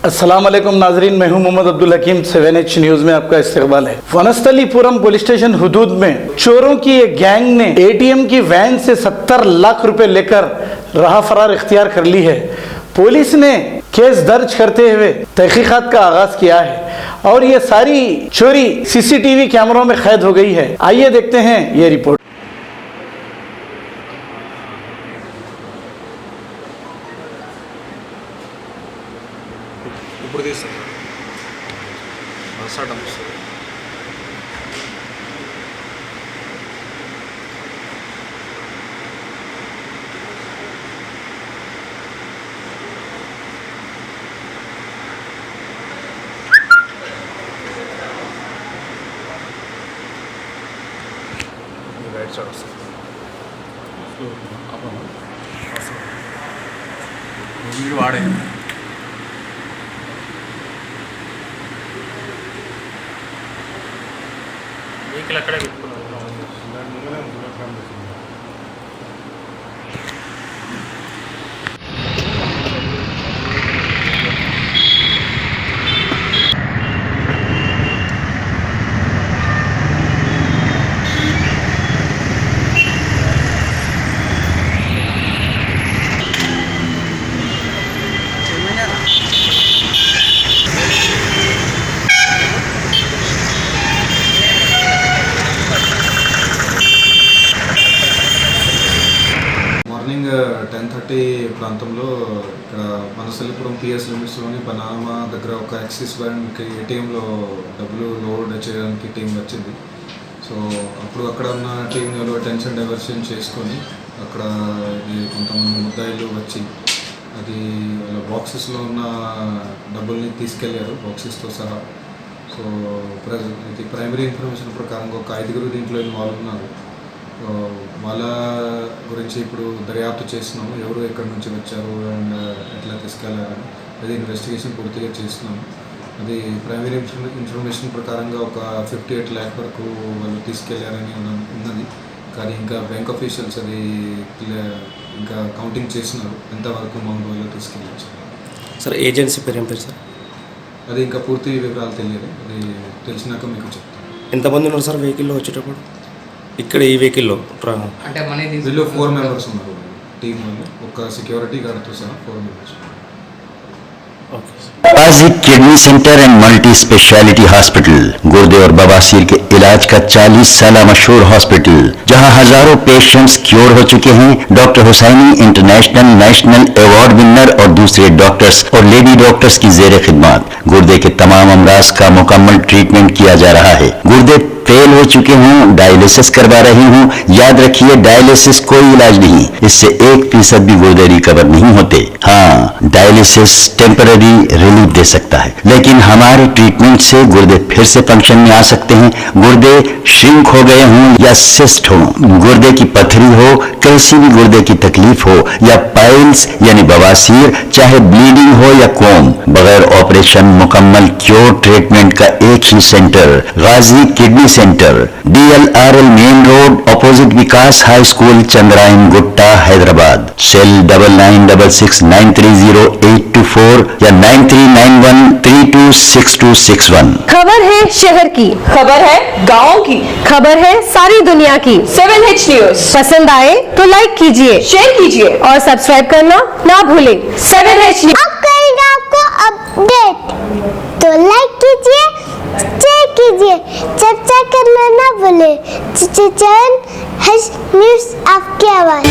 अस्सलाम वालेकुम नाजरीन, मैं हूं मोहम्मद अब्दुल हकीम। 7H न्यूज़ में आपका इस्तकबाल है। वनस्थलीपुरम पुलिस स्टेशन हुदूद में चोरों की एक गैंग ने एटीएम की वैन से 70 लाख रुपए लेकर राह फरार इख्तियार कर ली है। पुलिस ने केस दर्ज करते हुए तहकीकात का आगाज किया है और ये सारी चोरी सीसीटीवी कैमरों में कैद हो गई है। आइए देखते हैं ये रिपोर्ट। ఇప్పుడు తీస్తాను స్టార్ట్ అనిపిస్తుంది. రైట్ సైడ్ వస్తుంది. మీరు వాడే వెహికల్ అక్కడే పెట్టుకున్నాను. మార్నింగ్ 10:30 ప్రాంతంలో ఇక్కడ వనస్థలీపురం పిఎస్ లిమిట్స్లోని బనామా దగ్గర ఒక యాక్సిస్ బ్యాంక్ ఏటీఎంలో డబ్బులు లోడ్ చేయడానికి టీం వచ్చింది. సో అప్పుడు అక్కడ ఉన్న టీంలో అటెన్షన్ డైవర్షన్ చేసుకొని అక్కడ కొంతమంది ముద్దాయిలు వచ్చి అది వాళ్ళ బాక్సెస్లో ఉన్న డబ్బుల్ని తీసుకెళ్ళారు బాక్సెస్తో సహా. సో ఇది ప్రైమరీ ఇన్ఫర్మేషన్ ప్రకారంగా ఒక 5గురు దీంట్లో ఇన్వాల్వ్ ఉన్నారు. వాళ్ళ గురించి ఇప్పుడు దర్యాప్తు చేస్తున్నాము, ఎవరు ఎక్కడి నుంచి వచ్చారు అండ్ ఎట్లా తీసుకెళ్ళారని. అది ఇన్వెస్టిగేషన్ పూర్తిగా చేస్తున్నాము. అది ప్రైమరీ ఇన్ఫర్మేషన్ ప్రకారంగా ఒక 58 lakh వరకు వాళ్ళు తీసుకెళ్లారని ఉన్నది. కానీ ఇంకా బ్యాంక్ ఆఫీషియల్స్ అది ఇంకా కౌంటింగ్ చేస్తున్నారు ఎంతవరకు అమౌంట్ వాళ్ళు తీసుకెళ్ళచ్చు. సార్ ఏజెన్సీ పేరు ఏం పేరు సార్? అది ఇంకా పూర్తి వివరాలు తెలియదు, అది తెలిసినాక మీకు చెప్తాను. ఎంతమంది ఉన్నారు సార్ వెహికల్లో వచ్చేటప్పుడు? ఇక్కడ ఈ వెహికల్లో అంటే వీళ్ళు 4 members ఉన్నారు టీం వాళ్ళు, ఒక సెక్యూరిటీ గార్డ్తో సహా 4 members. Ghazi kidney centre and multi speciality hospital गुर्दे और बवासीर के इलाज का 40 साल मशहूर हॉस्पिटल, जहां हजारों पेशेंट्स क्योर हो चुके हैं। Doctor Husaini international national award winner और दूसरे डॉक्टर्स और लेडी डॉक्टर्स की जेर खिदमत गुर्दे के तमाम अमराज का मुकम्मल ट्रीटमेंट किया जा रहा है। गुर्दे फेल हो चुके हों, डायलिसिस करवा रही हूँ, याद रखिए डायलिसिस कोई इलाज नहीं, इससे 1% भी गुर्दे रिकवर नहीं होते। हाँ, डायलिसिस टेम्पररी रिलीफ दे सकता है, लेकिन हमारे ट्रीटमेंट से गुर्दे फिर से फंक्शन में आ सकते हैं। गुर्दे श्रिंक हो गए हों या सिस्ट हो, गुर्दे की पथरी हो, कैसी भी गुर्दे की तकलीफ हो या पाइल्स यानी बवासीर, चाहे ब्लीडिंग हो या कोम, बगैर ऑपरेशन मुकम्मल क्योर ट्रीटमेंट का एक ही centre Ghazi kidney centre, DLRL main road opposite Vikas high school, Chandrayangutta, Hyderabad. Cell 9966930824 या 9391326261। खबर है शहर की, खबर है गाँव की, खबर है सारी दुनिया की। 7H न्यूज़ पसंद आए तो लाइक कीजिए, शेयर कीजिए और सब्सक्राइब करना ना भूलें। 7H न्यूज़ अब करेंगे आपको अपडेट, तो लाइक कीजिए, शेयर कीजिए, चर्चा करना ना भूले। न्यूज़ आपकी आवाज़।